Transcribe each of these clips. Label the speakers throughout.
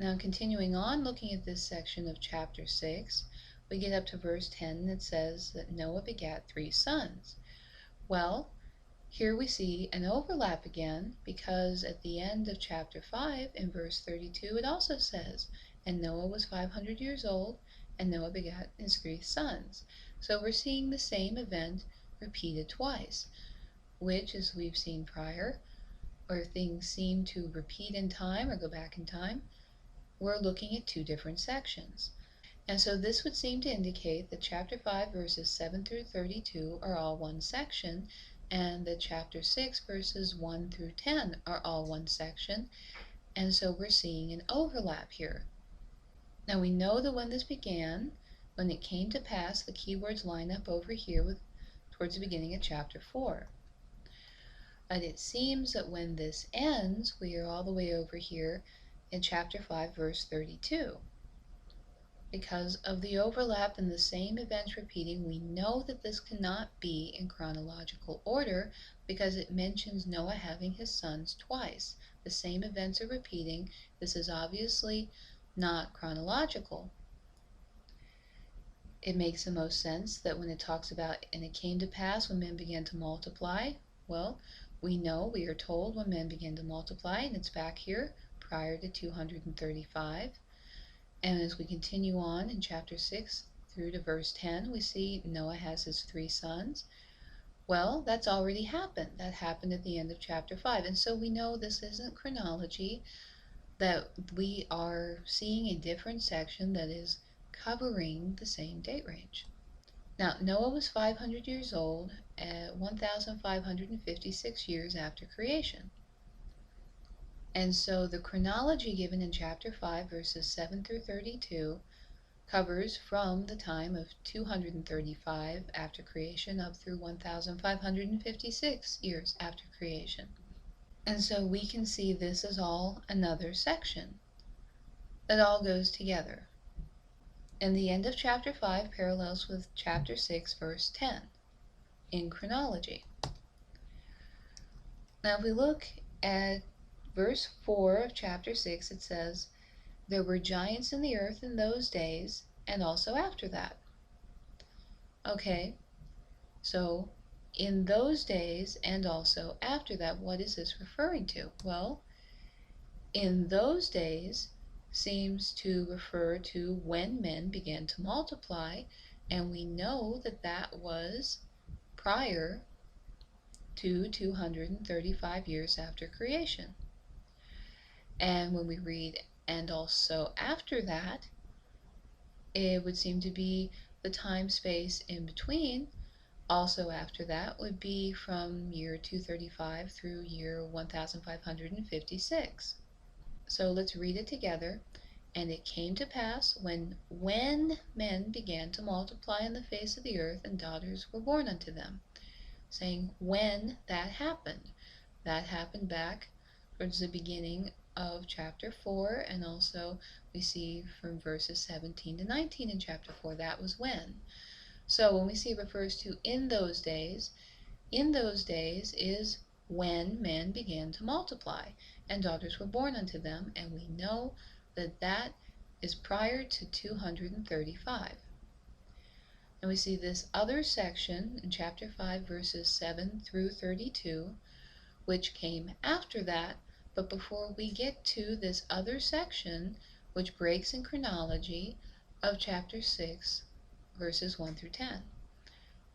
Speaker 1: Now, continuing on, looking at this section of chapter 6, we get up to verse 10, and it says that Noah begat 3 sons. Well, here we see an overlap again, because at the end of chapter 5, in verse 32, it also says, and Noah was 500 years old, and Noah begat his 3 sons. So we're seeing the same event repeated twice, which, as we've seen prior, or things seem to repeat in time or go back in time, we're looking at 2 different sections. And so this would seem to indicate that chapter 5 verses 7 through 32 are all one section, and that chapter 6 verses 1 through 10 are all one section, and so we're seeing an overlap here. Now we know that when this began, when it came to pass, the keywords line up over here towards the beginning of chapter 4. But it seems that when this ends, we are all the way over here in chapter 5 verse 32. Because of the overlap and the same events repeating, we know that this cannot be in chronological order, because it mentions Noah having his sons twice. The same events are repeating. This is obviously not chronological. It makes the most sense that when it talks about, and it came to pass when men began to multiply, well, we know, we are told when men began to multiply, and it's back here prior to 235. And as we continue on in chapter 6 through to verse 10, we see Noah has his 3 sons. Well, that's already happened. That happened at the end of chapter 5. And so we know this isn't chronology, that we are seeing a different section that is covering the same date range. Now, Noah was 500 years old at 1,556 years after creation. And so the chronology given in chapter 5 verses 7 through 32 covers from the time of 235 after creation up through 1,556 years after creation. And so we can see this is all another section that all goes together. And the end of chapter 5 parallels with chapter 6 verse 10 in chronology. Now if we look at verse 4 of chapter 6, it says, there were giants in the earth in those days, and also after that. Okay, so in those days and also after that, what is this referring to? Well, in those days seems to refer to when men began to multiply, and we know that that was prior to 235 years after creation. And when we read, and also after that, it would seem to be the time space in between. Also after that would be from year 235 through year 1556. So let's read it together. And it came to pass when men began to multiply on the face of the earth, and daughters were born unto them. Saying when that happened. That happened back towards the beginning of chapter 4, and also we see from verses 17 to 19 in chapter 4, that was when. So when we see it refers to in those days is when men began to multiply, and daughters were born unto them, and we know that that is prior to 235. And we see this other section in chapter 5 verses 7 through 32, which came after that. But before we get to this other section, which breaks in chronology of chapter 6, verses 1 through 10.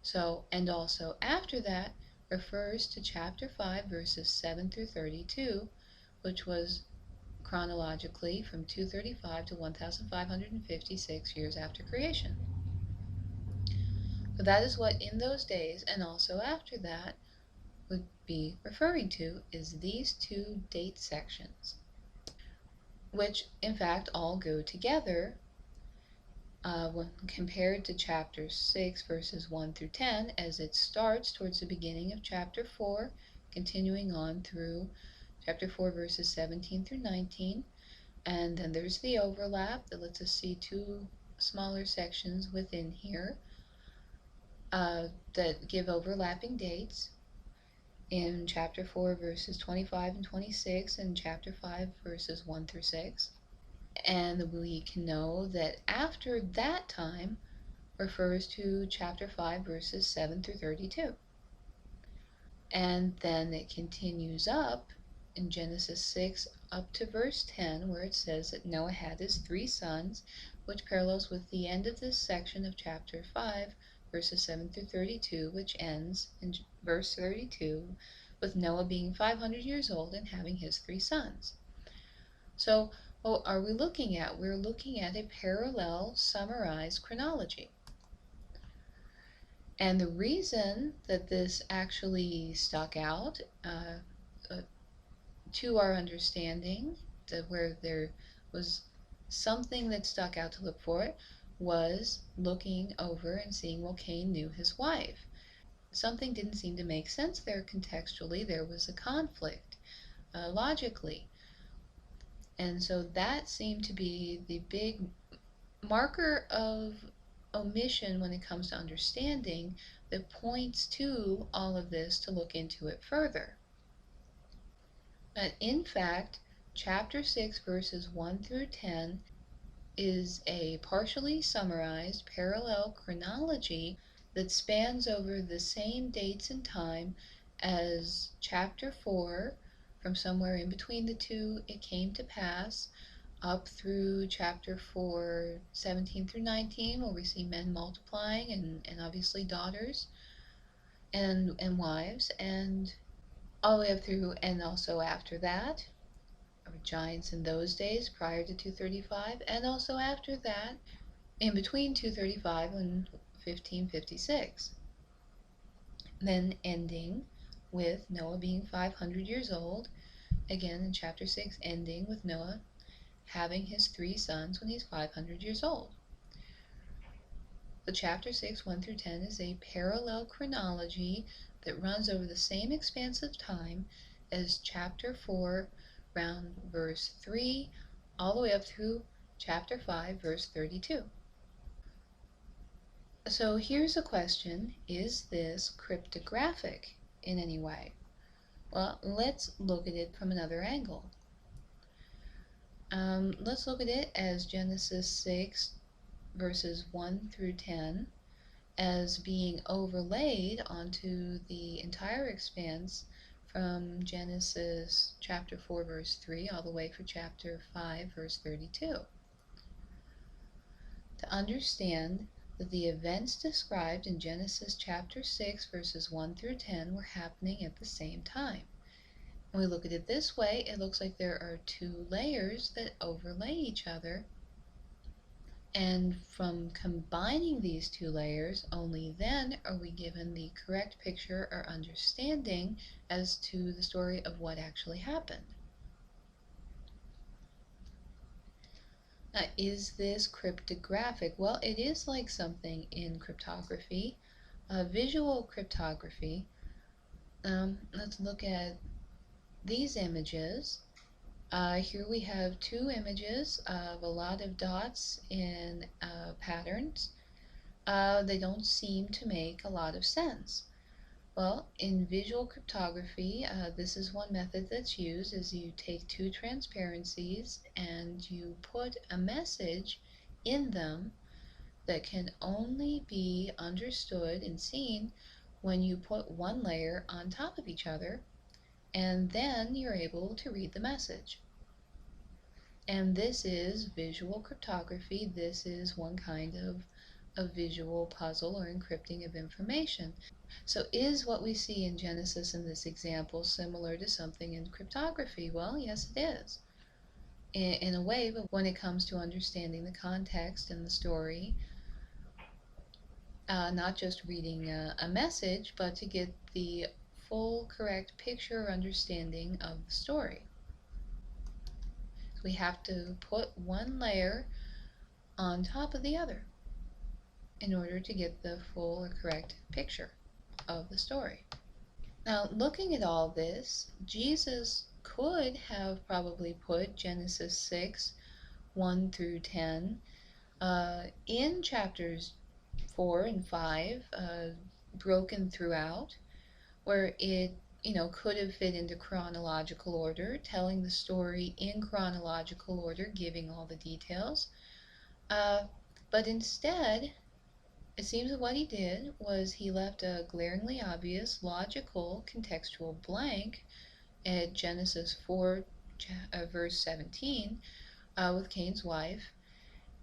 Speaker 1: So, and also after that refers to chapter 5, verses 7 through 32, which was chronologically from 235 to 1556 years after creation. So that is what in those days and also after that would be referring to, is these 2 date sections, which in fact all go together when compared to chapter 6 verses 1 through 10, as it starts towards the beginning of chapter 4, continuing on through chapter 4 verses 17 through 19, and then there's the overlap that lets us see 2 smaller sections within here that give overlapping dates. In chapter 4 verses 25 and 26, and chapter 5 verses 1 through 6. And we can know that after that time refers to chapter 5, verses 7 through 32. And then it continues up in Genesis 6 up to verse 10, where it says that Noah had his 3 sons, which parallels with the end of this section of chapter 5, verses 7 through 32, which ends in verse 32 with Noah being 500 years old and having his 3 sons. So, what are we looking at? We're looking at a parallel summarized chronology. And the reason that this actually stuck out to our understanding, that where there was something that stuck out to look for it, was looking over and seeing, well, Cain knew his wife. Something didn't seem to make sense there contextually. There was a conflict logically. And so that seemed to be the big marker of omission when it comes to understanding that points to all of this to look into it further. But in fact, chapter 6, verses 1 through 10 is a partially summarized parallel chronology that spans over the same dates and time as chapter 4, from somewhere in between the two, it came to pass, up through chapter 4, 17 through 19, where we see men multiplying and obviously daughters and wives, and all the way up through, and also after that, giants in those days prior to 235, and also after that, in between 235 and 1556. Then ending with Noah being 500 years old, again in chapter 6, ending with Noah having his 3 sons when he's 500 years old. The chapter 6, 1 through 10 is a parallel chronology that runs over the same expanse of time as chapter 4, around verse 3, all the way up through chapter 5, verse 32. So here's a question: is this cryptographic in any way? Well, let's look at it from another angle. Let's look at it as Genesis 6, verses 1 through 10, as being overlaid onto the entire expanse from Genesis chapter 4, verse 3, all the way for chapter 5, verse 32. To understand that the events described in Genesis chapter 6, verses 1 through 10 were happening at the same time. When we look at it this way, it looks like there are 2 layers that overlay each other. And from combining these 2 layers, only then are we given the correct picture or understanding as to the story of what actually happened. Now, is this cryptographic? Well, it is like something in cryptography, visual cryptography. Let's look at these images. Here we have 2 images of a lot of dots in patterns. They don't seem to make a lot of sense. Well, in visual cryptography, this is one method that's used, is you take 2 transparencies and you put a message in them that can only be understood and seen when you put one layer on top of each other, and then you're able to read the message. And this is visual cryptography. This is one kind of a visual puzzle or encrypting of information. So is what we see in Genesis in this example similar to something in cryptography? Well, yes, it is. In a way, but when it comes to understanding the context and the story, not just reading a message, but to get the full correct picture or understanding of the story. So we have to put one layer on top of the other in order to get the full or correct picture of the story. Now, looking at all this, Jesus could have probably put Genesis 6, 1 through 10 in chapters 4 and 5, broken throughout, where it could have fit into chronological order, telling the story in chronological order, giving all the details. But instead, it seems that what he did was he left a glaringly obvious, logical, contextual blank at Genesis 4, verse 17, with Cain's wife.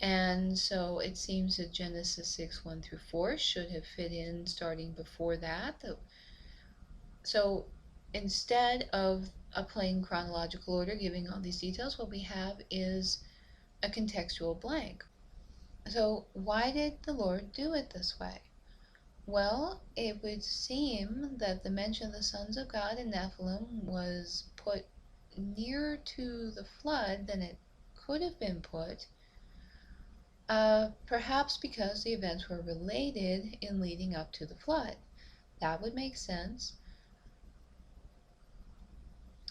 Speaker 1: And so it seems that Genesis 6, 1 through 4 should have fit in starting before that. So instead of a plain chronological order giving all these details, what we have is a contextual blank. So why did the Lord do it this way? Well, it would seem that the mention of the sons of God and Nephilim was put nearer to the flood than it could have been put, perhaps because the events were related in leading up to the flood. That would make sense.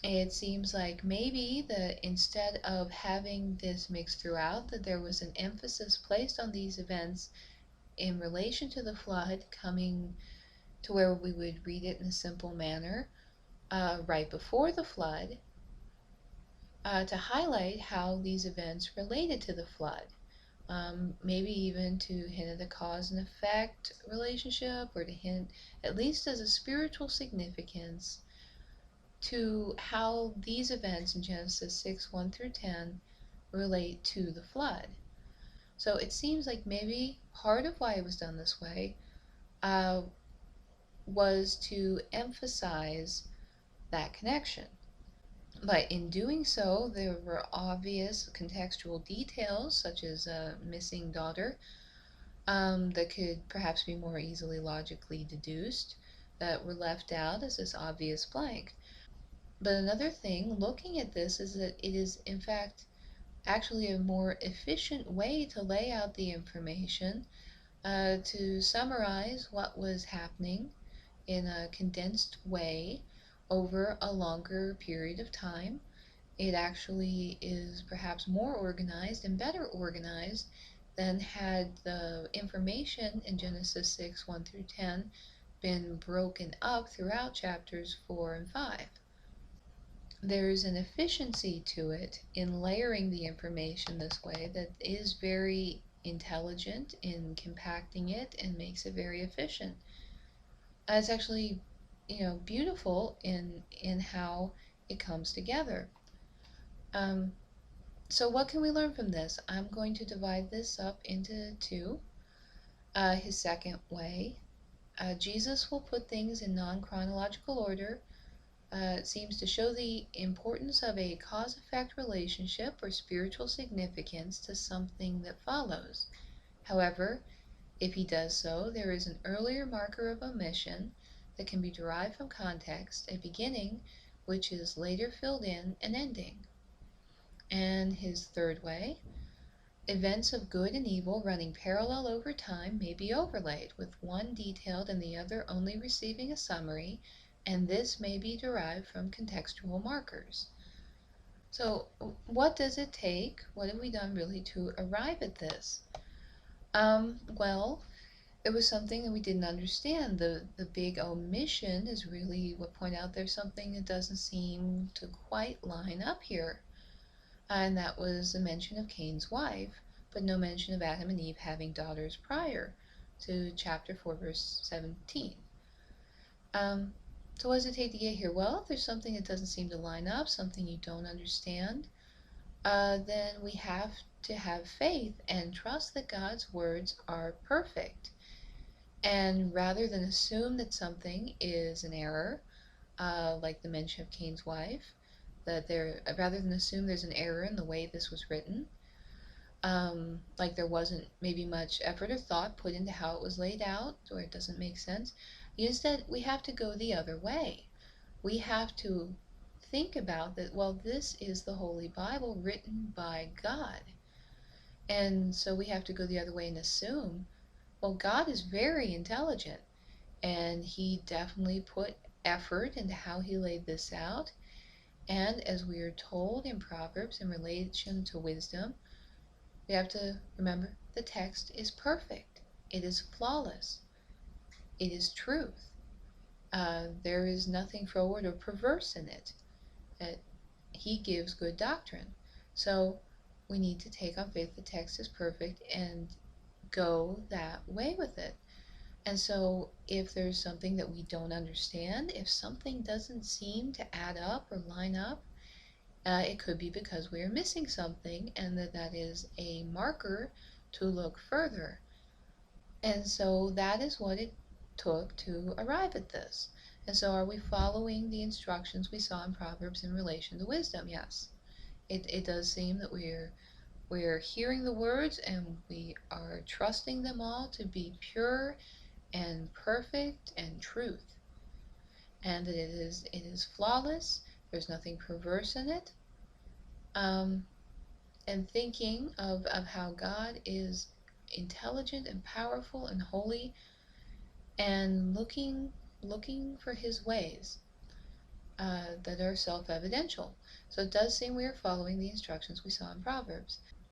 Speaker 1: It seems like maybe that instead of having this mixed throughout, that there was an emphasis placed on these events in relation to the flood, coming to where we would read it in a simple manner right before the flood, to highlight how these events related to the flood. Maybe even to hint at the cause and effect relationship, or to hint at least as a spiritual significance to how these events in Genesis 6, 1 through 10 relate to the flood. So it seems like maybe part of why it was done this way was to emphasize that connection. But in doing so, there were obvious contextual details, such as a missing daughter, that could perhaps be more easily logically deduced, that were left out as this obvious blank. But another thing, looking at this, is that it is, in fact, actually a more efficient way to lay out the information, to summarize what was happening in a condensed way over a longer period of time. It actually is perhaps more organized and better organized than had the information in Genesis 6, 1 through 10 been broken up throughout chapters 4 and 5. There's an efficiency to it in layering the information this way that is very intelligent in compacting it and makes it very efficient. It's actually, beautiful in how it comes together. So what can we learn from this? I'm going to divide this up into two. His second way, Jesus will put things in non-chronological order. It seems to show the importance of a cause-effect relationship or spiritual significance to something that follows. However, if he does so, there is an earlier marker of omission that can be derived from context, a beginning which is later filled in an ending. And his third way, events of good and evil running parallel over time may be overlaid, with one detailed and the other only receiving a summary, and this may be derived from contextual markers. So what does it take? What have we done really to arrive at this? Well, it was something that we didn't understand. The big omission is really what point out there's something that doesn't seem to quite line up here. And that was the mention of Cain's wife, but no mention of Adam and Eve having daughters prior to chapter 4, verse 17. So what does it take to get here? Well, if there's something that doesn't seem to line up, something you don't understand, then we have to have faith and trust that God's words are perfect. And rather than assume that something is an error, like the mention of Cain's wife, rather than assume there's an error in the way this was written, like there wasn't maybe much effort or thought put into how it was laid out, or it doesn't make sense. Instead, we have to go the other way. We have to think about that, well, this is the Holy Bible written by God. And so we have to go the other way and assume, well, God is very intelligent, and he definitely put effort into how he laid this out. And as we are told in Proverbs in relation to wisdom, we have to remember the text is perfect. It is flawless. It is truth. There is nothing froward or perverse in it. Uh, he gives good doctrine. So we need to take on faith the text is perfect and go that way with it. And so if there's something that we don't understand, if something doesn't seem to add up or line up, it could be because we are missing something, and that is a marker to look further. And so that is what it took to arrive at this. And so are we following the instructions we saw in Proverbs in relation to wisdom? Yes. It does seem that we're hearing the words and we are trusting them all to be pure and perfect and truth. And that it is flawless. There's nothing perverse in it. And thinking of how God is intelligent and powerful and holy, and looking for his ways that are self-evidential. So it does seem we are following the instructions we saw in Proverbs.